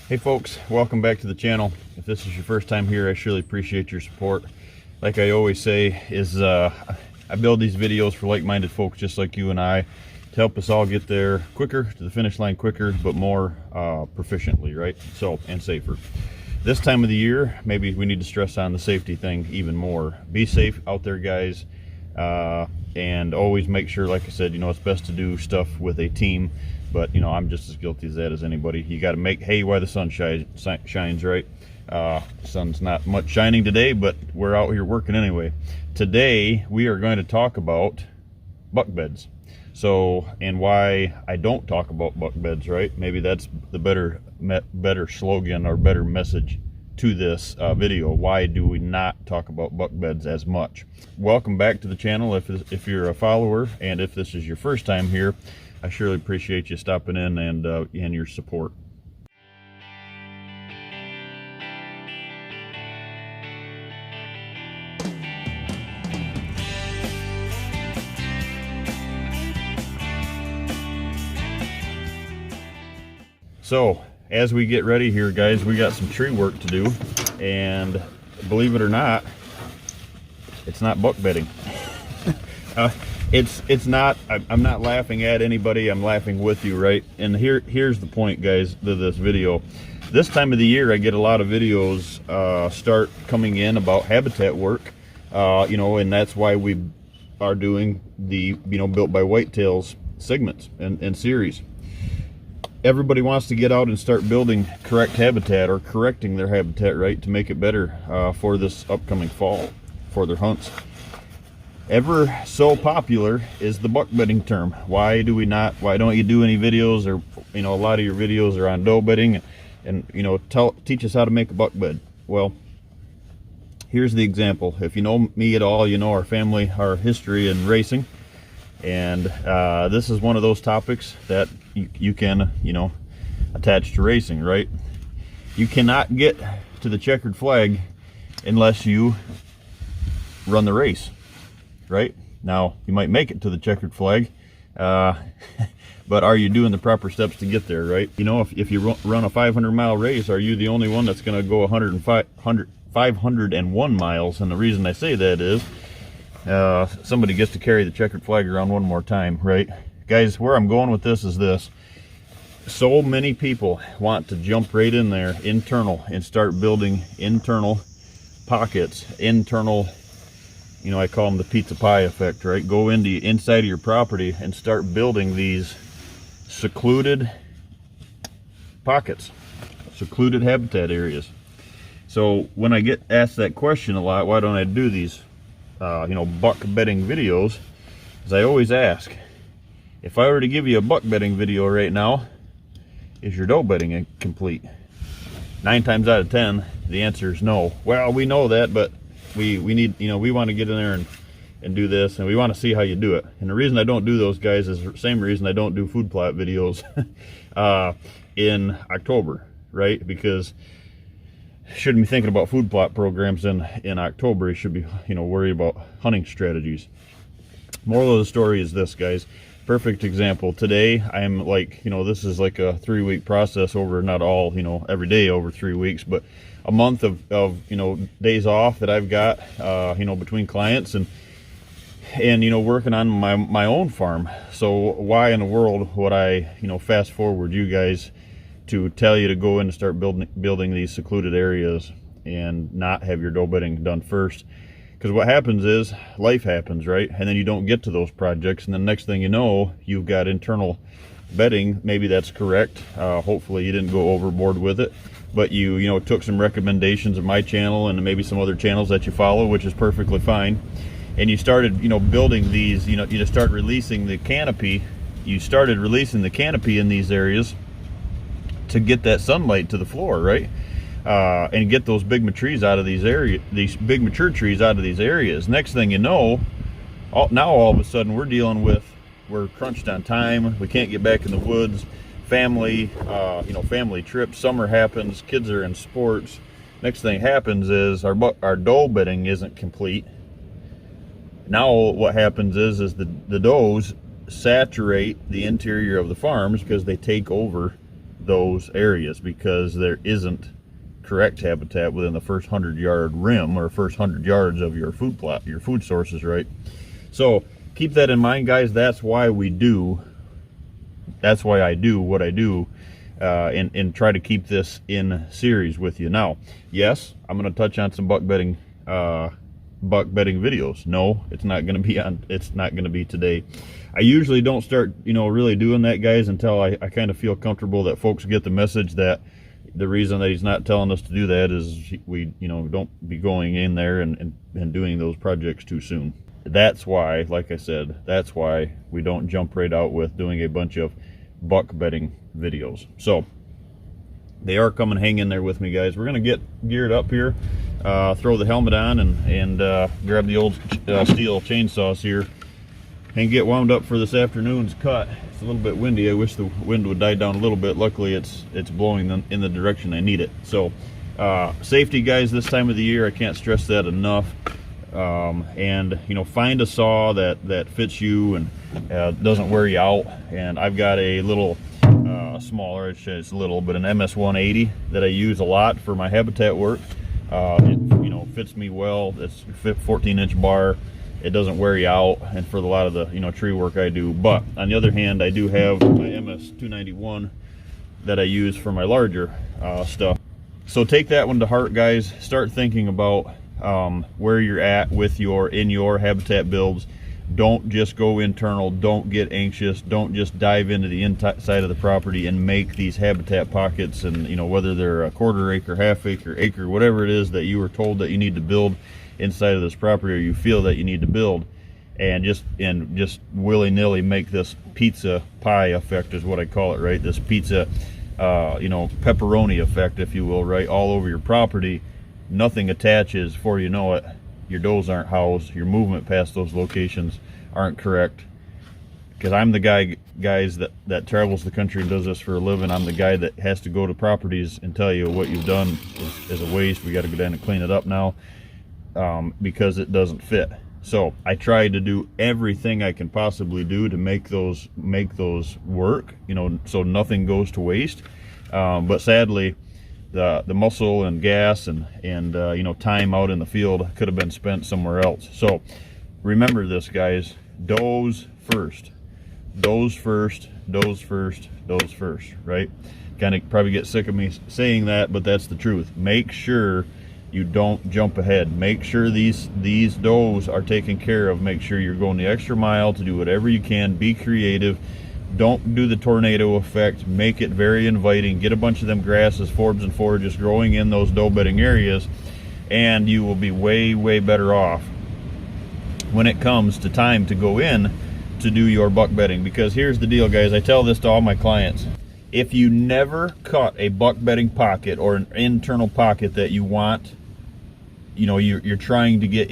Hey folks, welcome back to the channel. If this is your first time here, I surely appreciate your support. Like I always say, I build these videos for like-minded folks just like you and I to help us all get there quicker, to the finish line quicker, but more proficiently, right? So, and safer. This time of the year, maybe we need to stress on the safety thing even more. Be safe out there, guys, and always make sure, like I said, it's best to do stuff with a team. But I'm just as guilty as that as anybody. You got to make hay while the sun shines, right? Sun's not much shining today, but we're out here working anyway. Today we are going to talk about buck beds. So, and why I don't talk about buck beds, right? Maybe that's the better slogan or better message to this video. Why do we not talk about buck beds as much? Welcome back to the channel. If you're a follower, and if this is your first time here, I surely appreciate you stopping in and your support. So, as we get ready here, guys, we got some tree work to do, and believe it or not, it's not buck bedding. It's not. I'm not laughing at anybody. I'm laughing with you, right? And here's the point, guys, to this video. This time of the year, I get a lot of videos start coming in about habitat work, and that's why we are doing the Built by Whitetails segments and series. Everybody wants to get out and start building correct habitat or correcting their habitat, right, to make it better for this upcoming fall for their hunts. Ever so popular is the buck bedding term. Why don't you do any videos, or a lot of your videos are on doe bedding and teach us how to make a buck bed? Well, here's the example. If you know me at all, you know our family, our history in racing, and this is one of those topics that you can attach to racing, right? You cannot get to the checkered flag unless you run the race. Right? Now, you might make it to the checkered flag, but are you doing the proper steps to get there, right? If you run a 500-mile race, are you the only one that's going to go 501 miles? And the reason I say that is somebody gets to carry the checkered flag around one more time, right? Guys, where I'm going with this is this. So many people want to jump right in there, internal, and start building internal pockets, internal, I call them the pizza pie effect, right? Go inside of your property and start building these secluded pockets, secluded habitat areas. So when I get asked that question a lot, why don't I do these, buck bedding videos? Is I always ask, if I were to give you a buck bedding video right now, is your doe bedding incomplete? 9 times out of 10, the answer is no. Well, we know that, but we need, we want to get in there and do this, and we want to see how you do it. And the reason I don't do those, guys, is the same reason I don't do food plot videos in October, right? Because you shouldn't be thinking about food plot programs in October. You should be, worried about hunting strategies. Moral of the story is this, guys. Perfect example. Today, I'm like, this is like a 3-week process over, not all, every day over 3 weeks, but a month of days off that I've got, between clients and working on my own farm. So why in the world would I, fast forward you guys to tell you to go in and start building these secluded areas and not have your doe bedding done first? Because what happens is life happens, right? And then you don't get to those projects, and then next thing you know, you've got internal bedding. Maybe that's correct. Hopefully you didn't go overboard with it, but you took some recommendations of my channel and maybe some other channels that you follow, which is perfectly fine. And you started, building these, you just started releasing the canopy. You started releasing the canopy in these areas to get that sunlight to the floor, right? And get those big mature trees out of these areas. Next thing you know, now all of a sudden we're crunched on time. We can't get back in the woods. Family, family trips. Summer happens. Kids are in sports. Next thing happens is our doe bedding isn't complete. Now what happens is the does saturate the interior of the farms because they take over those areas, because there isn't correct habitat within the first 100-yard rim or first 100 yards of your food plot, your food sources, right? So keep that in mind, guys. That's why I do what I do, and try to keep this in series with you. Now, yes, I'm going to touch on some buck bedding videos. No, it's not going to be today. I usually don't start, really doing that, guys, until I kind of feel comfortable that folks get the message that the reason that he's not telling us to do that is we, don't be going in there and doing those projects too soon. That's why, like I said, that's why we don't jump right out with doing a bunch of buck bedding videos. So they are coming. Hang in there with me, guys. We're gonna get geared up here, throw the helmet on, and grab the old steel chainsaws here and get wound up for this afternoon's cut. It's a little bit windy. I wish the wind would die down a little bit. Luckily it's blowing in the direction I need it. So safety, guys, this time of the year, I can't stress that enough. And find a saw that fits you and doesn't wear you out. And I've got a little smaller, it's little, but an MS-180 that I use a lot for my habitat work. It fits me well. It's 14-inch bar. It doesn't wear you out, and for a lot of the tree work I do. But on the other hand, I do have my MS-291 that I use for my larger stuff. So take that one to heart, guys. Start thinking about where you're at with in your habitat builds. Don't just go internal. Don't get anxious. Don't just dive into the inside of the property and make these habitat pockets, and whether they're a quarter acre, half acre, whatever it is that you were told that you need to build inside of this property, or you feel that you need to build, and just willy-nilly make this pizza pie effect is what I call it, right? This pizza pepperoni effect, if you will, right, all over your property. Nothing attaches. Before you know it, your does aren't housed, your movement past those locations aren't correct. Because I'm the guys that travels the country and does this for a living. I'm the guy that has to go to properties and tell you what you've done is a waste. We got to go down and clean it up now, because it doesn't fit. So I try to do everything I can possibly do to make those work, so nothing goes to waste. But sadly, the muscle and gas and time out in the field could have been spent somewhere else. So remember this, guys: does first, does first, does first, does first, right? Kind of probably get sick of me saying that, but that's the truth. Make sure you don't jump ahead. Make sure these does are taken care of. Make sure you're going the extra mile to do whatever you can. Be creative. Don't do the tornado effect. Make it very inviting. Get a bunch of them grasses, forbs and forages growing in those doe bedding areas, and you will be way, way better off when it comes to time to go in to do your buck bedding. Because here's the deal, guys. I tell this to all my clients. If you never cut a buck bedding pocket or an internal pocket that you want, you're trying to get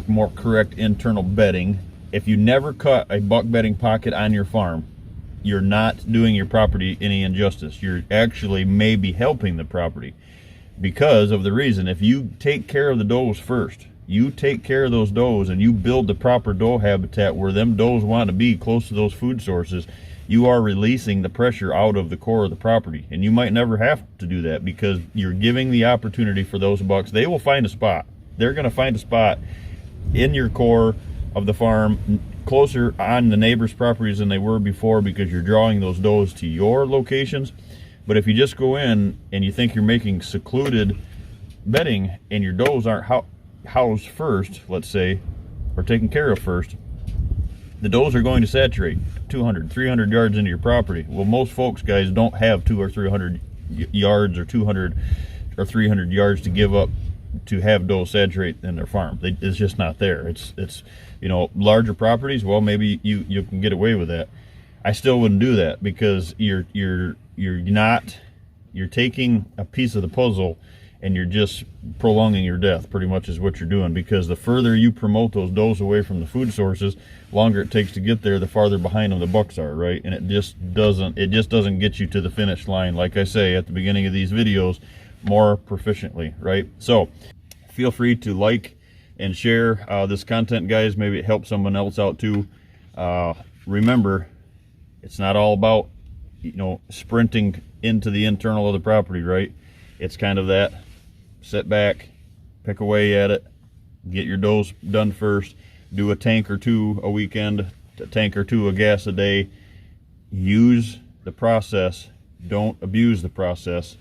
more correct internal bedding. If you never cut a buck bedding pocket on your farm, you're not doing your property any injustice. You're actually maybe helping the property, because of the reason, if you take care of the does first, you take care of those does and you build the proper doe habitat where them does want to be, close to those food sources, you are releasing the pressure out of the core of the property. And you might never have to do that, because you're giving the opportunity for those bucks. They will find a spot. They're going to find a spot in your core of the farm, closer on the neighbors' properties than they were before, because you're drawing those does to your locations. But if you just go in and you think you're making secluded bedding and your does aren't housed first, let's say, or taken care of first, the does are going to saturate 200, 300 yards into your property. Well, most folks, guys, don't have 200 or 300 yards or 200 or 300 yards to give up to have does saturate in their farm. It's just not there. It's larger properties, well, maybe you can get away with that. I still wouldn't do that, because you're taking a piece of the puzzle and you're just prolonging your death, pretty much is what you're doing. Because the further you promote those does away from the food sources, longer it takes to get there, the farther behind them the bucks are, right? And it just doesn't get you to the finish line, like I say at the beginning of these videos, more proficiently, right? So feel free to like and share this content, guys. Maybe it helps someone else out too. Remember, it's not all about you know, sprinting into the internal of the property, right? It's kind of that, sit back, pick away at it, get your does done first, do a tank or two a weekend, a tank or two of gas a day. Use the process, don't abuse the process,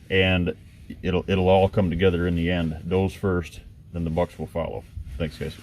and it'll all come together in the end. Does first, then the bucks will follow. Thanks, guys.